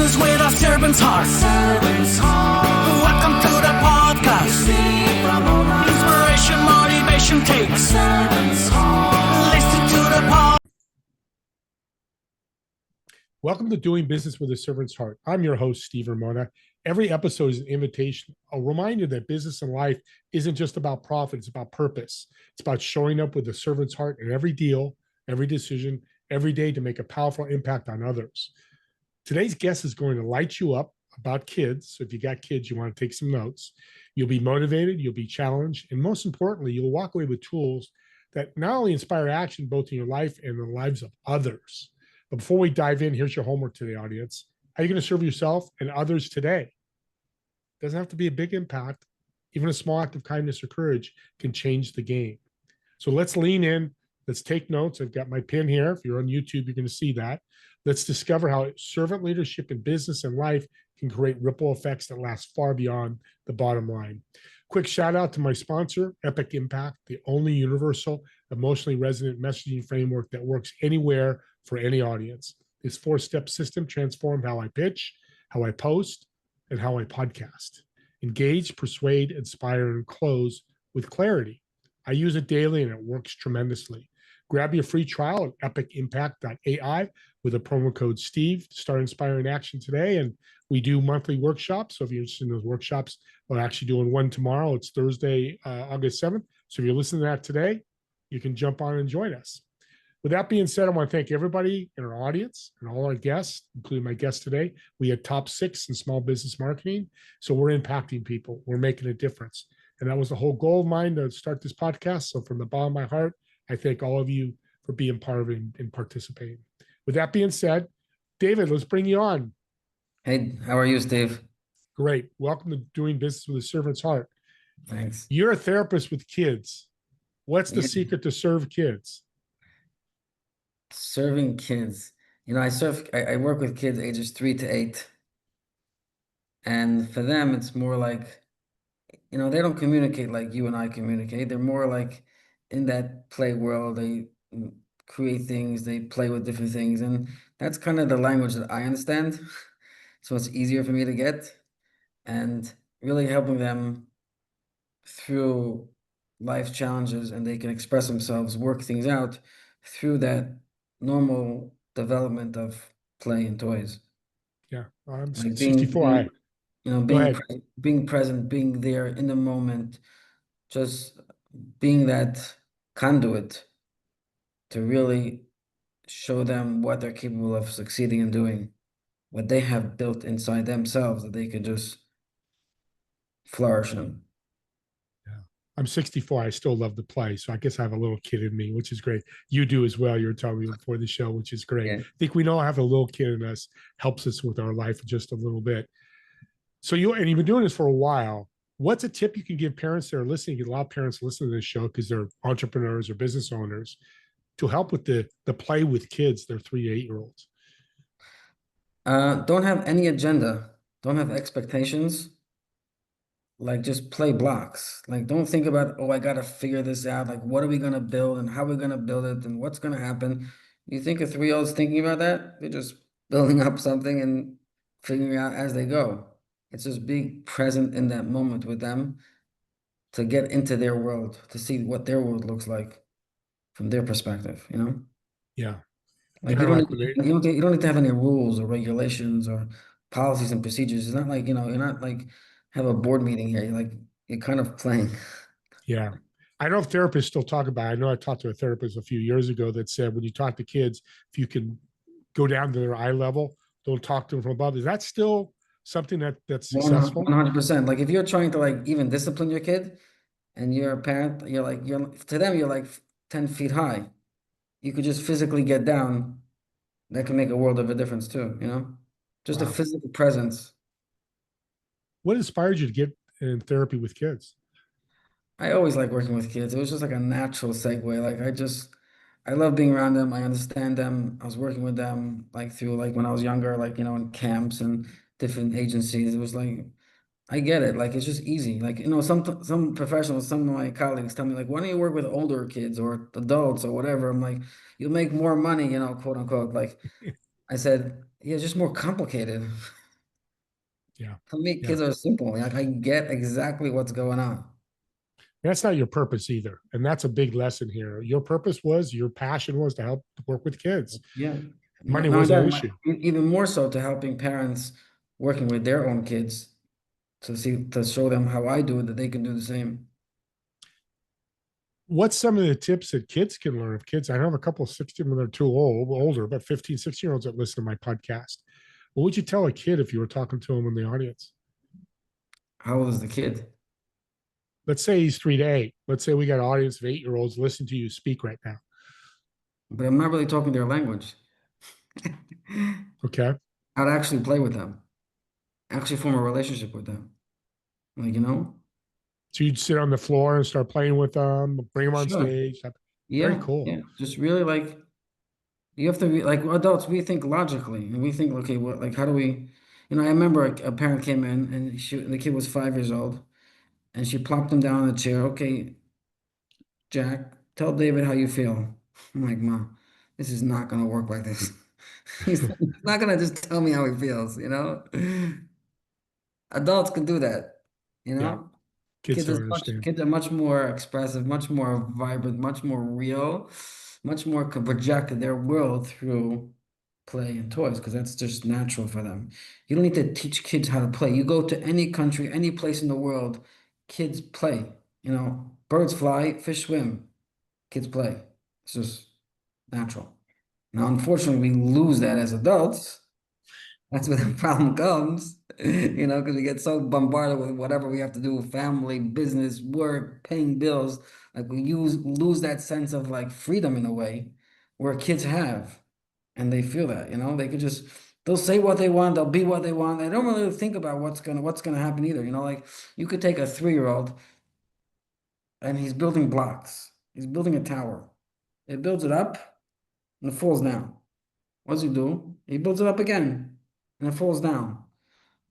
business with a servant's heart. Welcome to the podcast. Inspiration, motivation takes. Listen to the pod. Welcome to Doing Business with a Servant's Heart. I'm your host, Steve Ramona. Every episode is an invitation, a reminder that business and life isn't just about profit, it's about purpose. It's about showing up with a servant's heart in every deal, every decision, every day to make a powerful impact on others. Today's guest is going to light you up about kids. So if you got kids, you want to take some notes. You'll be motivated, you'll be challenged, and most importantly, you'll walk away with tools that not only inspire action both in your life and in the lives of others. But before we dive in, here's your homework to the audience. How are you going to serve yourself and others today? It doesn't have to be a big impact. Even a small act of kindness or courage can change the game. So let's lean in. Let's take notes. I've got my pin here. If you're on YouTube, you're going to see that. Let's discover how servant leadership in business and life can create ripple effects that last far beyond the bottom line. Quick shout out to my sponsor, Epic Impact, the only universal, emotionally resonant messaging framework that works anywhere for any audience. This 4-step system transformed how I pitch, how I post, and how I podcast. Engage, persuade, inspire, and close with clarity. I use it daily and it works tremendously. Grab your free trial at epicimpact.ai with a promo code Steve to start inspiring action today. And we do monthly workshops. So if you're interested in those workshops, we're actually doing one tomorrow. It's Thursday, August 7th. So if you're listening to that today, you can jump on and join us. With that being said, I want to thank everybody in our audience and all our guests, including my guest today. We had top 6 in small business marketing. So we're impacting people. We're making a difference. And that was the whole goal of mine to start this podcast. So from the bottom of my heart, I thank all of you for being part of it and participating. With that being said, David, let's bring you on. Hey, how are you, Steve? Great. Welcome to Doing Business with a Servant's Heart. Thanks. You're a therapist with kids. What's the secret to serve kids? Serving kids. I work with kids ages 3 to 8. And for them, it's more like, they don't communicate like you and I communicate. They're more like in that play world. They create things, they play with different things. And that's kind of the language that I understand. So it's easier for me to get. And really helping them through life challenges, and they can express themselves, work things out through that normal development of play and toys. Yeah, I'm Like 64. being present, being there in the moment, just being that conduit to really show them what they're capable of succeeding in doing, what they have built inside themselves that they could just flourish in. I'm 64. I still love to play. So I guess I have a little kid in me, which is great. You do as well. You were telling me before the show, which is great. Yeah. I think we all have a little kid in us, helps us with our life just a little bit. So you've been doing this for a while. What's a tip you can give parents that are listening? A lot of parents listen to this show because they're entrepreneurs or business owners to help with the play with kids, their 3 to 8-year-olds. Don't have any agenda. Don't have expectations. Like, just play blocks. Like, don't think about, oh, I got to figure this out. Like, what are we going to build and how we're going to build it and what's going to happen? You think a 3-year-old's thinking about that? They're just building up something and figuring out as they go. It's just being present in that moment with them to get into their world, to see what their world looks like from their perspective, Yeah. Like, you don't need to have any rules or regulations or policies and procedures. It's not like, you're not like have a board meeting here. You're kind of playing. Yeah. I know therapists still talk about it. I know I talked to a therapist a few years ago that said when you talk to kids, if you can go down to their eye level, don't talk to them from above. Is that still something that's successful? 100%. Like, if you're trying to like even discipline your kid and you're a parent, you're to them, you're like 10 feet high. You could just physically get down. That can make a world of a difference too, just a physical presence. What inspired you to get in therapy with kids? I always like working with kids. It was just like a natural segue. Like, I love being around them. I understand them. I was working with them like through like when I was younger, like, in camps and different agencies. It was like, I get it. Like, it's just easy. Like, some professionals, some of my colleagues tell me like, why don't you work with older kids or adults or whatever? I'm like, you'll make more money, quote unquote. Like, I said, Yeah, it's just more complicated. Yeah. For me, Yeah. kids are simple. Like I get exactly what's going on. That's not your purpose either. And that's a big lesson here. Your purpose was, your passion was to help work with kids. Yeah. Money Now wasn't an again, issue. even more so to helping parents working with their own kids to show them how I do it, that they can do the same. What's some of the tips that kids can learn? If kids, I have a couple of 16 when they're too older, but 15, 16-year-olds that listen to my podcast. What would you tell a kid if you were talking to them in the audience? How old is the kid? Let's say he's 3 to 8. Let's say we got an audience of 8-year-olds listening to you speak right now. But I'm not really talking their language. Okay. I'd actually play with them, actually form a relationship with them. Like, So you'd sit on the floor and start playing with them, bring them on sure. stage. Very Yeah, cool. yeah. Just really like you have to be like adults, we think logically and we think, okay, what like how do we I remember a parent came in and the kid was 5 years old and she plopped him down in a chair. Okay, Jack, tell David how you feel. I'm like, Mom, this is not gonna work like this. He's not gonna just tell me how he feels. Adults can do that, you Yeah. know? Kids don't understand. Kids are much more expressive, much more vibrant, much more real, much more can project their world through play and toys because that's just natural for them. You don't need to teach kids how to play. You go to any country, any place in the world, kids play. Birds fly, fish swim, kids play. It's just natural. Now, unfortunately, we lose that as adults. That's where the problem comes, because we get so bombarded with whatever we have to do, family, business, work, paying bills. Like we lose that sense of like freedom in a way where kids have, and they feel that, they'll say what they want, they'll be what they want. They don't really think about what's gonna happen either. Like you could take a 3-year-old and he's building blocks. He's building a tower. It builds it up and it falls down. What does he do? He builds it up again and it falls down.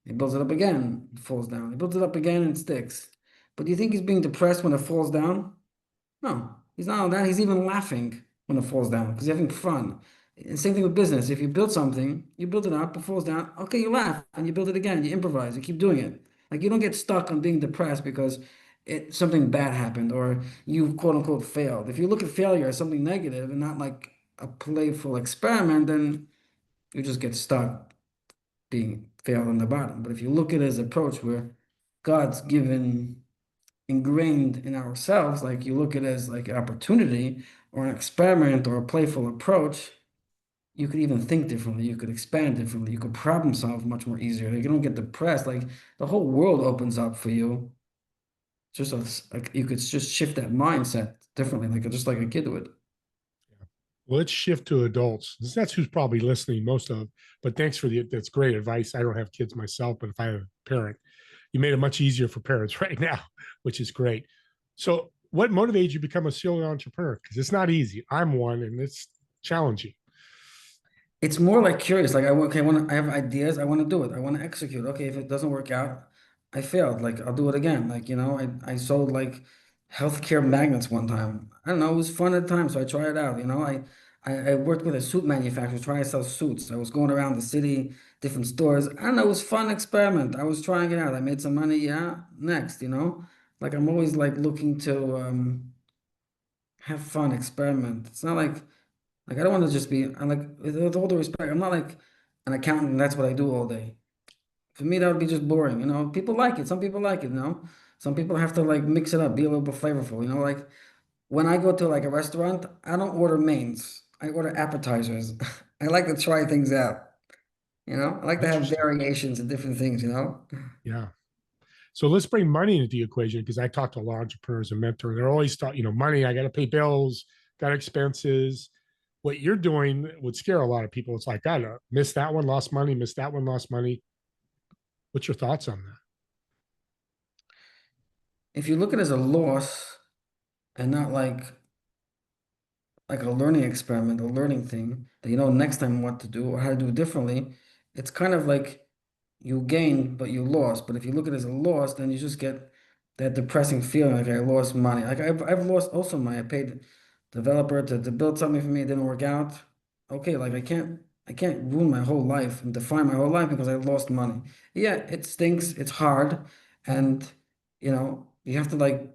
He builds it up again, it falls down. He builds it up again and it sticks. But do you think he's being depressed when it falls down? No, he's not on that. He's even laughing when it falls down because he's having fun. And same thing with business. If you build something, you build it up, it falls down. Okay, you laugh and you build it again. You improvise. You keep doing it. Like you don't get stuck on being depressed because something bad happened or you quote unquote failed. If you look at failure as something negative and not like a playful experiment, then you just get stuck being failed on the bottom. But if you look at it as an approach where God's given ingrained in ourselves, like you look at it as like an opportunity or an experiment or a playful approach, you could even think differently. You could expand differently. You could problem solve much more easier. Like you don't get depressed. Like the whole world opens up for you. Like you could just shift that mindset differently, like just like a kid would. Well, let's shift to adults. That's who's probably listening most of. But thanks for that's great advice. I don't have kids myself, but if I have a parent, you made it much easier for parents right now, which is great. So, what motivated you to become a serial entrepreneur? Because it's not easy. I'm one, and it's challenging. It's more like curious. Like I have ideas. I want to do it. I want to execute. Okay, if it doesn't work out, I failed. Like I'll do it again. Like I sold like healthcare magnets one time. I don't know. It was fun at the time, so I tried it out. I worked with a suit manufacturer trying to sell suits. I was going around the city, different stores. I don't know. It was a fun experiment. I was trying it out. I made some money. Yeah, next. Like I'm always like looking to have fun, experiment. It's not like I don't want to just be. I'm like with all due respect, I'm not like an accountant. And that's what I do all day. For me, that would be just boring. People like it. Some people like it. Some people have to like mix it up, be a little bit flavorful. Like when I go to like a restaurant, I don't order mains. I order appetizers. I like to try things out. I like to have Interesting. variations and different things. Yeah. So let's bring money into the equation because I talk to a lot of entrepreneurs and mentors. They're always talking, money. I got to pay bills, got expenses. What you're doing would scare a lot of people. It's like, I missed that one, lost money, missed that one, lost money. What's your thoughts on that? If you look at it as a loss and not like a learning experiment, a learning thing that you know next time what to do or how to do it differently, it's kind of like you gained, but you lost. But if you look at it as a loss, then you just get that depressing feeling like I lost money. Like I've lost also money. I paid developer to build something for me, it didn't work out. Okay, like I can't I can't ruin my whole life and define my whole life because I lost money. Yeah, it stinks, it's hard, and you have to like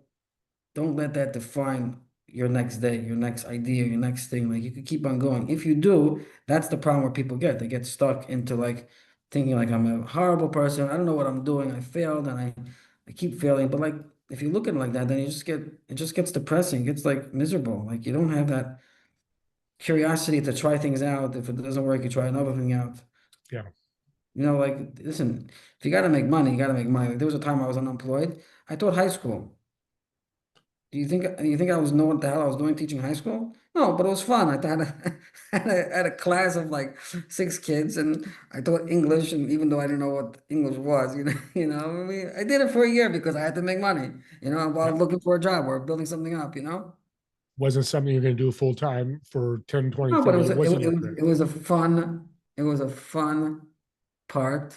don't let that define your next day, your next idea, your next thing. Like you could keep on going. If you do, that's the problem where people get. They get stuck into like thinking like I'm a horrible person. I don't know what I'm doing. I failed and I keep failing. But like if you look at it like that, then it just gets depressing. It gets like miserable. Like you don't have that curiosity to try things out. If it doesn't work, you try another thing out. Yeah. Like listen, if you gotta make money, you gotta make money. Like, there was a time I was unemployed. I taught high school. Do you think I was know what the hell I was doing teaching high school? No, but it was fun. I had had a class of like 6 kids, and I taught English, and even though I didn't know what English was, I mean, I did it for a year because I had to make money, Yeah. while looking for a job or building something up. Wasn't something you're going to do full time for 10, 20, No, but 30 years. It wasn't your career. it was a fun part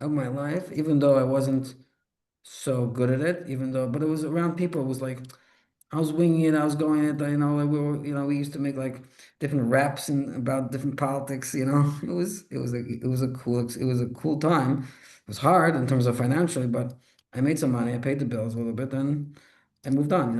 of my life, even though I wasn't so good at it, but it was around people. It was like I was winging it. I was going it. Like we used to make like different raps and about different politics. It was a cool time. It was hard in terms of financially, but I made some money. I paid the bills a little bit, and I moved on.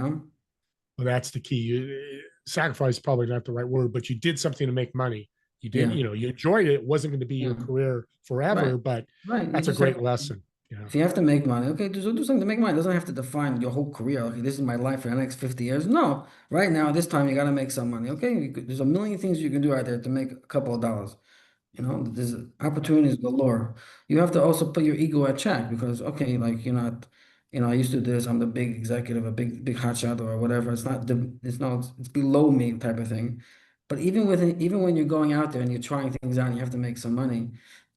Well, that's the key. Sacrifice is probably not the right word, but you did something to make money. You did, Yeah, you enjoyed it. It wasn't going to be your yeah, career right, forever, but right. You that's a just have great lesson. If you have to make money, okay, do something to make money. It doesn't have to define your whole career. Okay, this is my life for the next 50 years. No, right now, this time you got to make some money. Okay, there's a million things you can do out there to make a couple of dollars. There's opportunities galore. You have to also put your ego at check because, okay, like you're not, I used to do this. I'm the big executive, a big hotshot or whatever. It's below me type of thing. But even when you're going out there and you're trying things out and you have to make some money,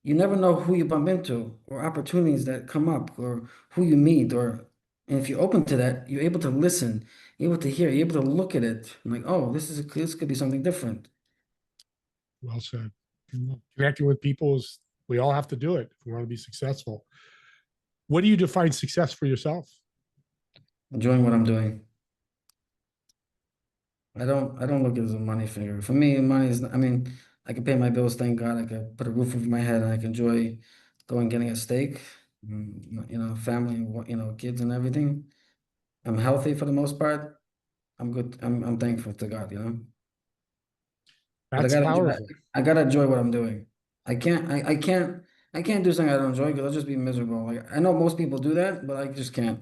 you never know who you bump into or opportunities that come up or who you meet and if you're open to that, you're able to listen, you're able to hear, you're able to look at it and like, oh, this could be something different. Well said. Connecting with people is, we all have to do it if we want to be successful. What do you define success for yourself? Enjoying what I'm doing. I don't look at it as a money figure. For me, money is, I mean, I can pay my bills, thank God. I can put a roof over my head and I can enjoy going getting a steak, family, kids and everything. I'm healthy for the most part. I'm good. I'm thankful to God. But That's powerful. I gotta enjoy what I'm doing. I can't do something I don't enjoy because I'll just be miserable. Like I know most people do that, but I just can't.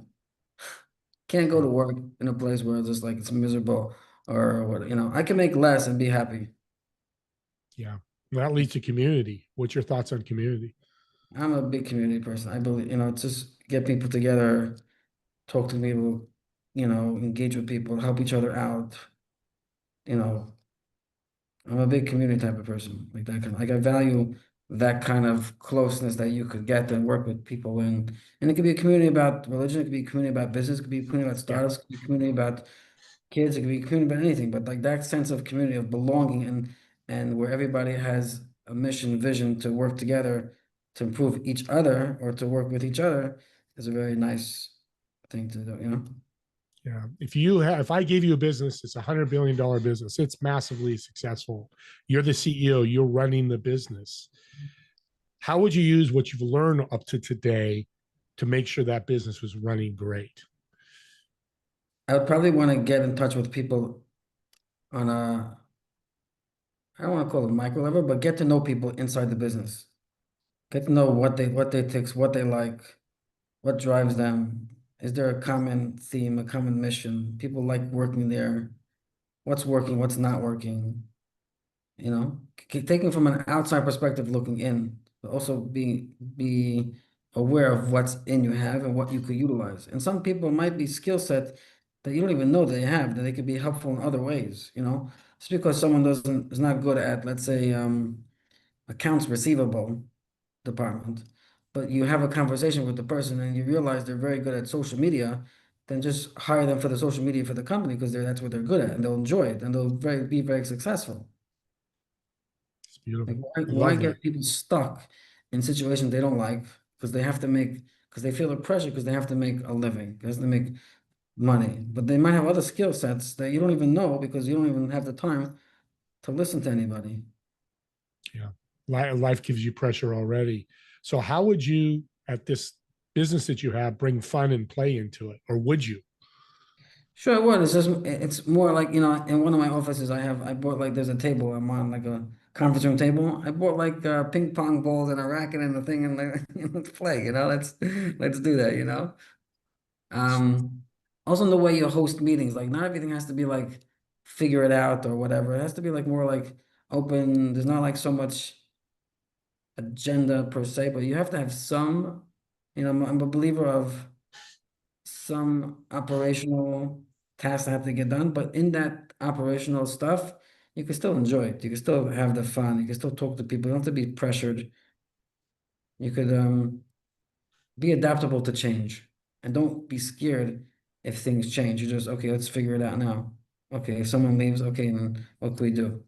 Can't go Yeah. to work in a place where it's just like it's miserable or what, I can make less and be happy. Yeah. Well, that leads to community. What's your thoughts on community? I'm a big community person. I believe, just get people together, talk to people, engage with people, help each other out. You know, I'm a big community type of person, like that kind of, like I value that kind of closeness that you could get and work with people in. And it could be a community about religion, it could be a community about business, it could be a community about Yeah. startups, it could be a community about kids, it could be a community about anything, but like that sense of community of belonging and where everybody has a mission, vision to work together to improve each other or to work with each other is a very nice thing to do. Yeah. If I gave you a business, it's $100 billion business, it's massively successful. You're the CEO, you're running the business. How would you use what you've learned up to today to make sure that business was running great? I would probably want to get in touch with people on I don't want to call it micro level, but get to know people inside the business. Get to know what they takes, what they like, what drives them. Is there a common theme, a common mission? People like working there. What's working, what's not working, taking from an outside perspective looking in, but also be aware of what's in you have and what you could utilize. And some people might be skill set that you don't even know they have, that they could be helpful in other ways. Just because someone doesn't is not good at, let's say, accounts receivable department, but you have a conversation with the person and you realize they're very good at social media, then just hire them for the social media for the company because that's what they're good at and they'll enjoy it and be very successful. It's Like beautiful. I why love that. get people stuck in situations they don't like because they feel the pressure because they have to make a living, because they make money, but they might have other skill sets that you don't even know because you don't even have the time to listen to anybody. Yeah. Life gives you pressure already. So how would you at this business that you have bring fun and play into it? Or would you? Sure, it would. It's just it's more like, in one of my offices I bought like there's a table. I'm on like a conference room table. I bought like ping pong balls and a racket and a thing and like, let's play, let's do that, Um, Also the way you host meetings, like not everything has to be like figure it out or whatever. It has to be like more like open. There's not like so much agenda per se, but you have to have some, I'm a believer of some operational tasks that have to get done, but in that operational stuff, you can still enjoy it. You can still have the fun. You can still talk to people. You don't have to be pressured. You could be adaptable to change and don't be scared if things change. You just, okay, let's figure it out now. Okay, if someone leaves, okay, then what can we do?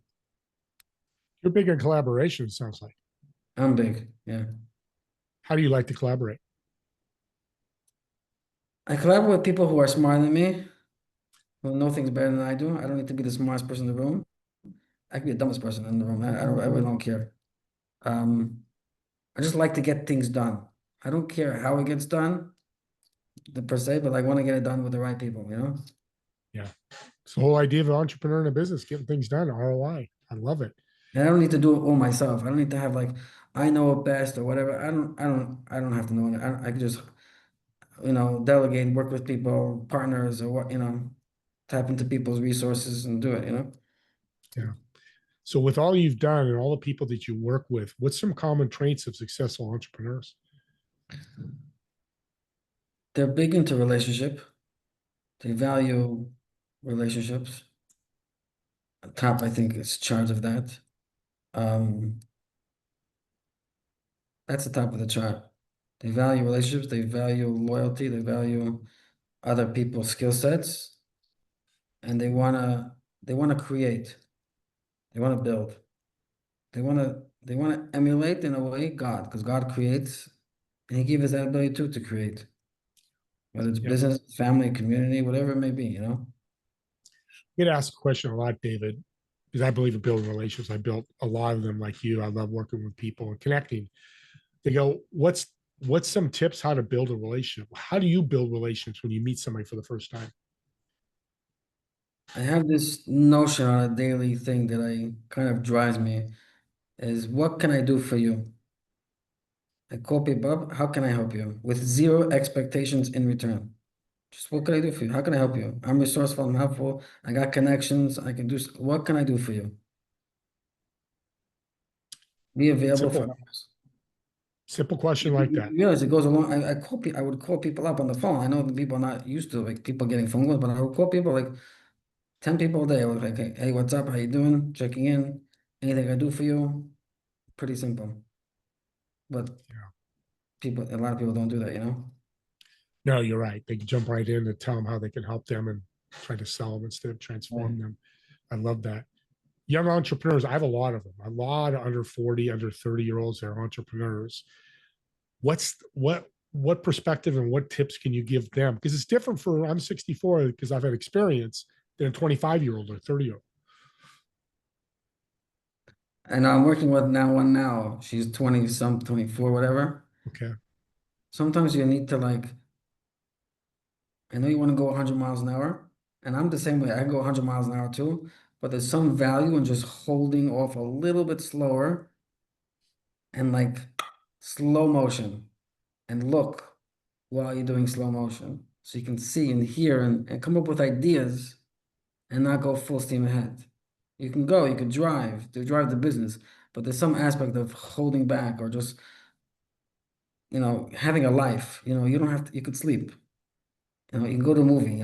You're big on collaboration, it sounds like. I'm big. Yeah. How do you like to collaborate? I collaborate with people who are smarter than me, who know things better than I do. I don't need to be the smartest person in the room. I can be the dumbest person in the room. I really don't care. Um, I just like to get things done. I don't care how it gets done, per se, but I want to get it done with the right people. Yeah. It's the whole idea of an entrepreneur in a business, getting things done, ROI. I love it. And I don't need to do it all myself. I don't need to have like I know it best or whatever. I don't have to know it. I can just, delegate, work with people, partners or tap into people's resources and do it. Yeah. So with all you've done and all the people that you work with, what's some common traits of successful entrepreneurs? They're big into relationship. They value relationships. Top, I think, is charge of that. Um, that's the top of the chart. They value relationships, they value loyalty, they value other people's skill sets, and they wanna create, they wanna build, they wanna emulate in a way God, because God creates, and He gave us that ability too to create, whether it's Yeah. business, family, community, whatever it may be. I get asked a question a lot, David, because I believe in building relationships. I built a lot of them like you. I love working with people and connecting. They go, what's some tips how to build a relationship? How do you build relationships when you meet somebody for the first time? I have this notion on a daily thing that I kind of drives me is what can I do for you? I call people up, how can I help you? With zero expectations in return. Just what can I do for you? How can I help you? I'm resourceful, I'm helpful, I got connections, I can do, what can I do for you? Be available for Simple, others. simple question like You that. realize it goes along. I would call people up on the phone. I know the people are not used to like people getting phone calls, but I would call people like 10 people a day. I was like, hey, what's up? How you doing? Checking in. Anything I do for you? Pretty simple. But Yeah. a lot of people don't do that. No, you're right. They can jump right in and tell them how they can help them and try to sell them instead of Right. transform them. I love that. Young entrepreneurs, I have a lot of them, a lot of under 40, under 30-year-olds that are entrepreneurs. What perspective and what tips can you give them? Because it's different for I'm 64 because I've had experience than a 25-year-old or 30-year-old. And I'm working with one now. She's 20 some, 24, whatever. Okay. Sometimes you need to like, I know you want to go 100 miles an hour, and I'm the same way. I go 100 miles an hour too, but there's some value in just holding off a little bit slower and like slow motion and look while you're doing slow motion. So you can see and hear and come up with ideas and not go full steam ahead. You can drive to drive the business, but there's some aspect of holding back or just, having a life. You don't have to, you could sleep, you can go to a movie,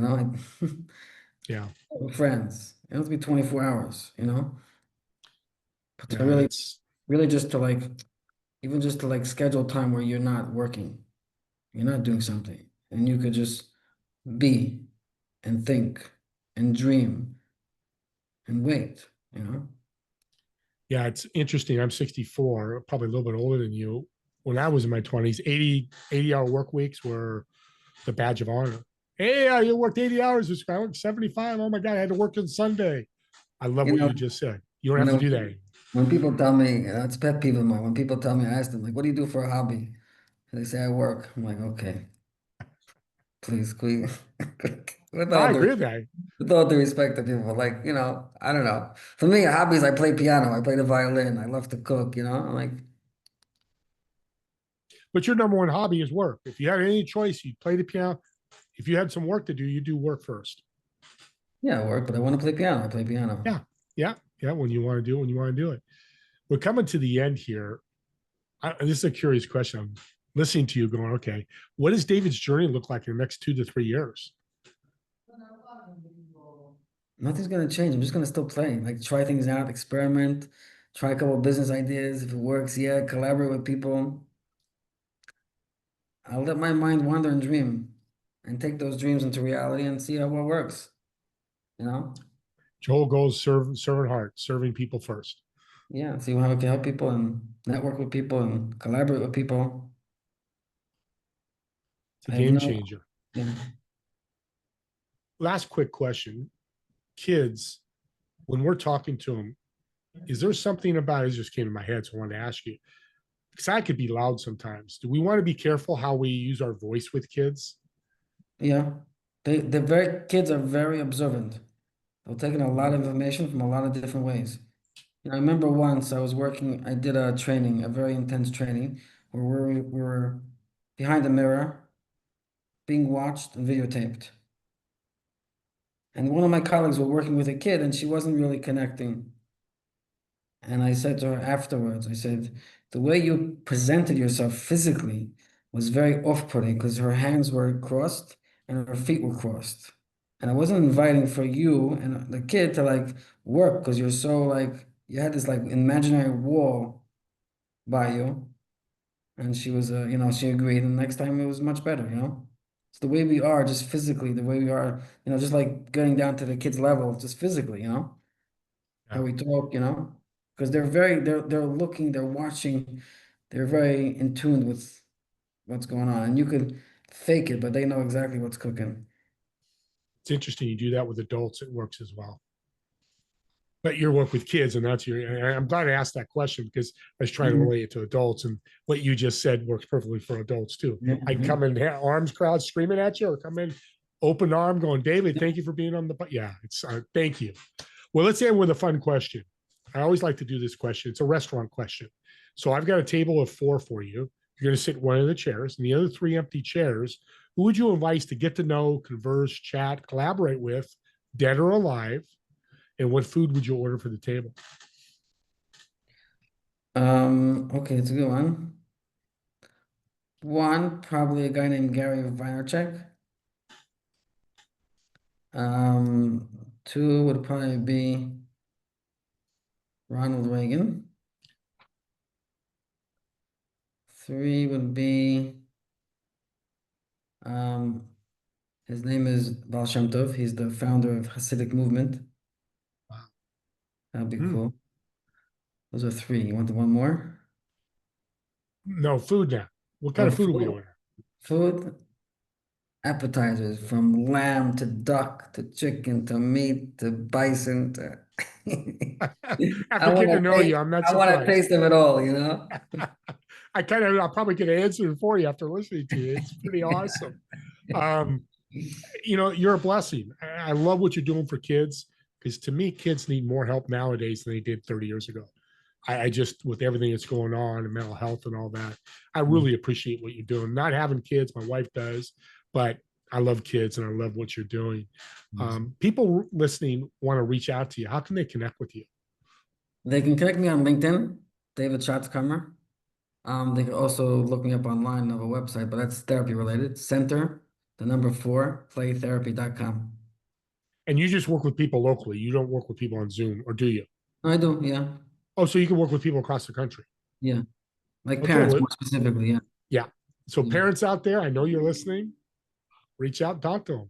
Yeah. with friends. It doesn't have to be 24 hours. But to Yeah. really, It's really just to like, even just to like schedule time where you're not working, you're not doing something, and you could just be and think and dream and wait. yeah, it's interesting. I'm 64, probably a little bit older than you. When I was in my 20s, 80-hour work weeks were the badge of honor. Hey, you worked 80 hours this week. I worked 75. Oh my God, I had to work on Sunday. I love You what know, you just said. You don't you have to know, do that. When people tell me, it's a pet peeve of mine. When people tell me, I ask them, like, what do you do for a hobby? And they say, I work. I'm like, okay, please, please. With all I the agree with that. with all the respect to people, like, I don't know. For me, hobbies, I play piano, I play the violin, I love to cook, I'm like, But your number one hobby is work. If you had any choice, you'd play the piano. If you had some work to do, you do work first. yeah, I work, but I want to play piano. I play piano. Yeah, yeah, yeah. When you want to do it, when you want to do it. We're coming to the end here. This is a curious question. I'm listening to you going, okay, what does David's journey look like in the next 2 to 3 years? Nothing's gonna change. I'm just gonna still play, like try things out, experiment, try a couple of business ideas. If it works, yeah, collaborate with people. I'll let my mind wander and dream and take those dreams into reality and see how what works, you know? Joel goes servant heart, serving people first. Yeah, see how I can help people and network with people and collaborate with people. It's a I have game no, changer. yeah. Last quick question. Kids, when we're talking to them, is there something about it just came to my head, so I wanted to ask you? Because I could be loud sometimes. Do we want to be careful how we use our voice with kids? Yeah. The very kids are very observant. They're taking a lot of information from a lot of different ways. I remember once I did a training, a very intense training, where we were behind a mirror, being watched and videotaped. And one of my colleagues were working with a kid and she wasn't really connecting. And I said to her afterwards, I said, the way you presented yourself physically was very off-putting because her hands were crossed and her feet were crossed. And I wasn't inviting for you and the kid to like work because you're so like, you had this like imaginary wall by you. And she was, she agreed. And next time it was much better. It's the way we are, just physically, the way we are, just like getting down to the kid's level, just physically, how Yeah. we talk, because they're looking, they're watching, they're very in tune with what's going on. And you could fake it, but they know exactly what's cooking. It's interesting you do that with adults, it works as well. But your work with kids, and that's your, I'm glad I asked that question because I was trying to Mhm. relate it to adults. And what you just said works perfectly for adults too. Yeah. I'd come in arms crowd screaming at you, or come in open arm going, David, thank you for being on the, yeah, it's, thank you. Well, let's end with a fun question. I always like to do this question. It's a restaurant question. So I've got a table of 4 for you. You're going to sit in one of the chairs, and the other 3 empty chairs, who would you invite to get to know, converse, chat, collaborate with, dead or alive? And what food would you order for the table? Okay, it's a good one. One, probably a guy named Gary Vaynerchuk. Two would probably be Ronald Reagan. Three would be um, his name is Baal Shem Tov. He's the founder of Hasidic movement. That'd be Hmm. cool. Those are three. You want the one more? No, food now. What kind Oh, of food are we food. order? Food appetizers from lamb to duck to chicken to meat to bison to I After want getting to to know you, taste I'm not I want to surprised. taste them at all. I'll probably get an answer for you after listening to you. It's pretty awesome. Um, you're a blessing. I love what you're doing for kids because to me, kids need more help nowadays than they did 30 years ago. I just, with everything that's going on and mental health and all that, I really appreciate what you're doing. Not having kids, my wife does, but I love kids and I love what you're doing. People listening want to reach out to you. How can they connect with you? They can connect me on LinkedIn, David Schatzkamer. They can also look me up online on a website, but that's therapy related. Center, the number 4, playtherapy.com. And you just work with people locally. You don't work with people on Zoom, or do you? I do, yeah. Oh, so you can work with people across the country. Yeah. Like Okay, parents well, more specifically, yeah. yeah. So Yeah. parents out there, I know you're listening. Reach out and talk to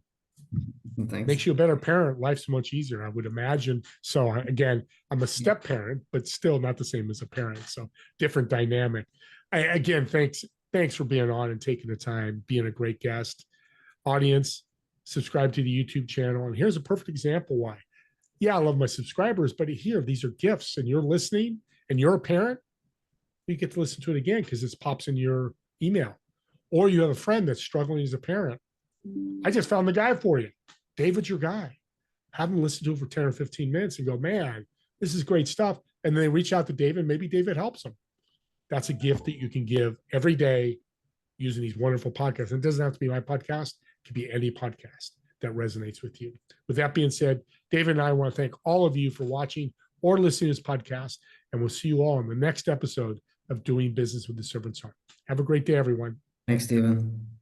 them. Thanks. Makes you a better parent. Life's much easier, I would imagine. So again, I'm a Yeah. step parent, but still not the same as a parent. So different dynamic. Again, thanks for being on and taking the time, being a great guest. Audience, subscribe to the YouTube channel. And here's a perfect example why. Yeah, I love my subscribers, but here, these are gifts and you're listening and you're a parent, you get to listen to it again because it pops in your email. Or you have a friend that's struggling as a parent. I just found the guy for you. David's your guy. Have them listen to it for 10 or 15 minutes and go, man, this is great stuff. And then they reach out to David. Maybe David helps them. That's a gift that you can give every day using these wonderful podcasts. And it doesn't have to be my podcast. It could be any podcast that resonates with you. With that being said, David and I want to thank all of you for watching or listening to this podcast. And we'll see you all in the next episode of Doing Business with the Servant's Heart. Have a great day, everyone. Thanks, Stephen.